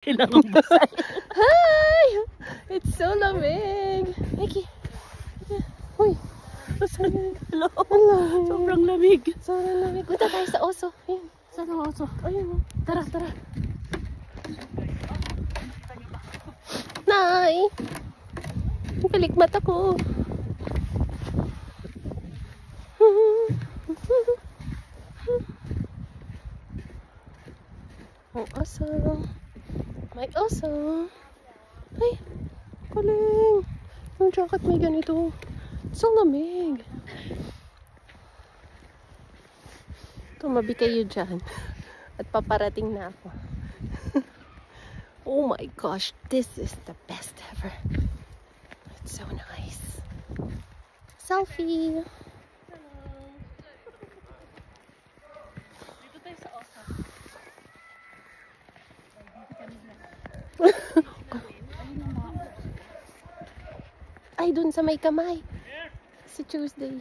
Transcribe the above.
Kailangan buksan. Hi! It's so lamig. Mikey. Uy. Hello. Sobrang lamig. Sobrang lamig. Punta tayo sa oso. Ayun. Saan ang oso? Ayun. Tara, tara. Nay! Balik mata ko. Ang oso. May oso. Ay, galing. Yung jacket may ganito. So lamig. Tumabi kayo dyan. At paparating na ako. Oh my gosh, this is the best ever. It's so nice. Selfie. Dito tayo sa oso. Ay, dun sa may kamay. Si Tuesday.